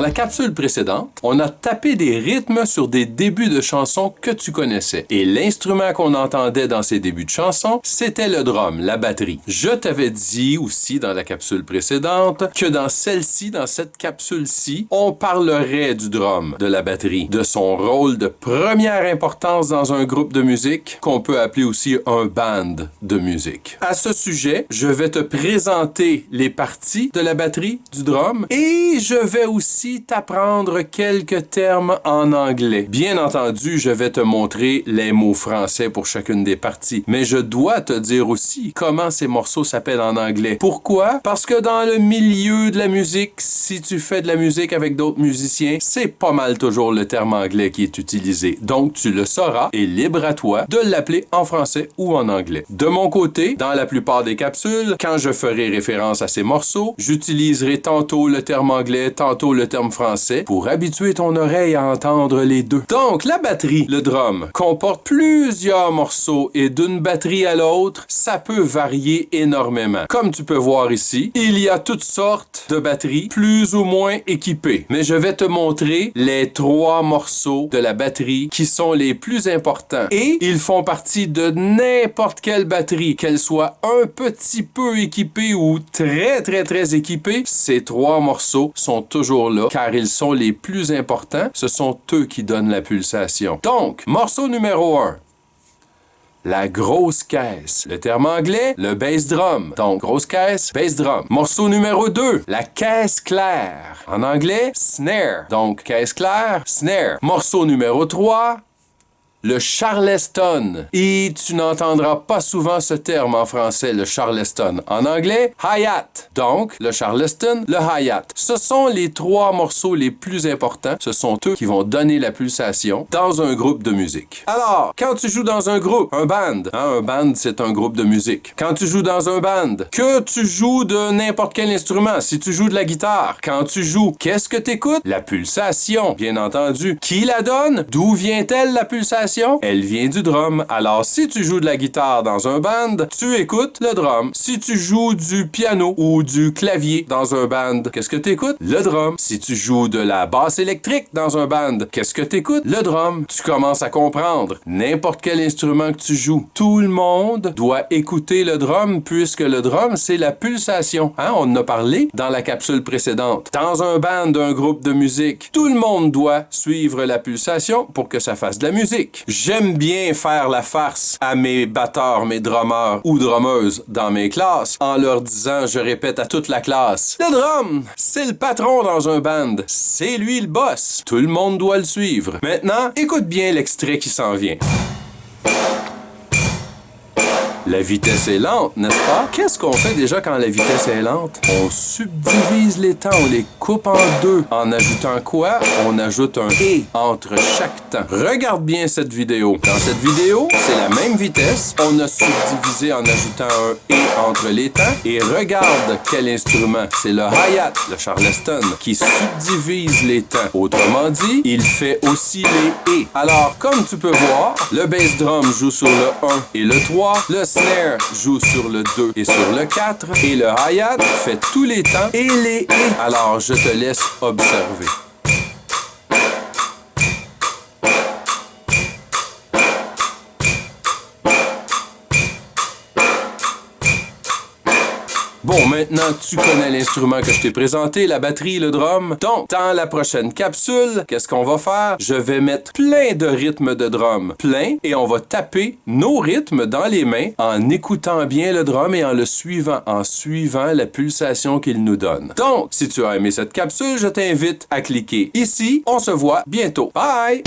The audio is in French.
la capsule précédente, on a tapé des rythmes sur des débuts de chansons que tu connaissais. Et l'instrument qu'on entendait dans ces débuts de chansons, c'était le drum, la batterie. Je t'avais dit aussi dans la capsule précédente que dans celle-ci, dans cette capsule-ci, on parlerait du drum, de la batterie, de son rôle de première importance dans un groupe de musique qu'on peut appeler aussi un band de musique. À ce sujet, je vais te présenter les parties de la batterie, du drum, et je vais aussi t'apprendre quelques termes en anglais. Bien entendu, je vais te montrer les mots français pour chacune des parties, mais je dois te dire aussi comment ces morceaux s'appellent en anglais. Pourquoi? Parce que dans le milieu de la musique, si tu fais de la musique avec d'autres musiciens, c'est pas mal toujours le terme anglais qui est utilisé. Donc, tu le sauras et libre à toi de l'appeler en français ou en anglais. De mon côté, dans la plupart des capsules, quand je ferai référence à ces morceaux, j'utiliserai tantôt le terme anglais, tantôt le terme français pour habituer ton oreille à entendre les deux. Donc, la batterie, le drum, comporte plusieurs morceaux et d'une batterie à l'autre, ça peut varier énormément. Comme tu peux voir ici, il y a toutes sortes de batteries plus ou moins équipées. Mais je vais te montrer les 3 morceaux de la batterie qui sont les plus importants. Et ils font partie de n'importe quelle batterie, qu'elle soit un petit peu équipée ou très équipée. Ces 3 morceaux sont toujours là car ils sont les plus importants. Ce sont eux qui donnent la pulsation. Donc, morceau numéro 1. La grosse caisse. Le terme anglais, le bass drum. Donc, grosse caisse, bass drum. Morceau numéro 2, la caisse claire. En anglais, snare. Donc, caisse claire, snare. Morceau numéro 3, le charleston. Et tu n'entendras pas souvent ce terme en français, le charleston. En anglais, hi-hat. Donc, le charleston, le hi-hat. Ce sont les 3 morceaux les plus importants. Ce sont eux qui vont donner la pulsation dans un groupe de musique. Alors, quand tu joues dans un groupe, un band, un band, c'est un groupe de musique. Quand tu joues dans un band, que tu joues de n'importe quel instrument, si tu joues de la guitare, quand tu joues, qu'est-ce que t'écoutes? La pulsation, bien entendu. Qui la donne? D'où vient-elle, la pulsation? Elle vient du drum. Alors, si tu joues de la guitare dans un band, tu écoutes le drum. Si tu joues du piano ou du clavier dans un band, qu'est-ce que tu écoutes? Le drum. Si tu joues de la basse électrique dans un band, qu'est-ce que tu écoutes? Le drum. Tu commences à comprendre. N'importe quel instrument que tu joues, tout le monde doit écouter le drum puisque le drum, c'est la pulsation. On en a parlé dans la capsule précédente. Dans un band, un groupe de musique, tout le monde doit suivre la pulsation pour que ça fasse de la musique. J'aime bien faire la farce à mes batteurs, mes drummers ou drummeuses dans mes classes en leur disant, je répète à toute la classe, le drum, c'est le patron dans un band. C'est lui le boss. Tout le monde doit le suivre. Maintenant, écoute bien l'extrait qui s'en vient. La vitesse est lente, n'est-ce pas? Qu'est-ce qu'on fait déjà quand la vitesse est lente? On subdivise les temps, on les coupe en 2. En ajoutant quoi? On ajoute un « et » entre chaque temps. Regarde bien cette vidéo. Dans cette vidéo, c'est la même vitesse. On a subdivisé en ajoutant un « et » entre les temps. Et regarde quel instrument. C'est le hi-hat, le charleston, qui subdivise les temps. Autrement dit, il fait aussi les « et ». Alors, comme tu peux voir, le bass drum joue sur le 1 et le 3, le snare joue sur le 2 et sur le 4 et le hi-hat fait tous les temps et les « et ». Alors, je te laisse observer. Bon, maintenant, tu connais l'instrument que je t'ai présenté, la batterie, le drum. Donc, dans la prochaine capsule, qu'est-ce qu'on va faire? Je vais mettre plein de rythmes de drum. Plein. Et on va taper nos rythmes dans les mains en écoutant bien le drum et en le suivant, en suivant la pulsation qu'il nous donne. Donc, si tu as aimé cette capsule, je t'invite à cliquer ici. On se voit bientôt. Bye!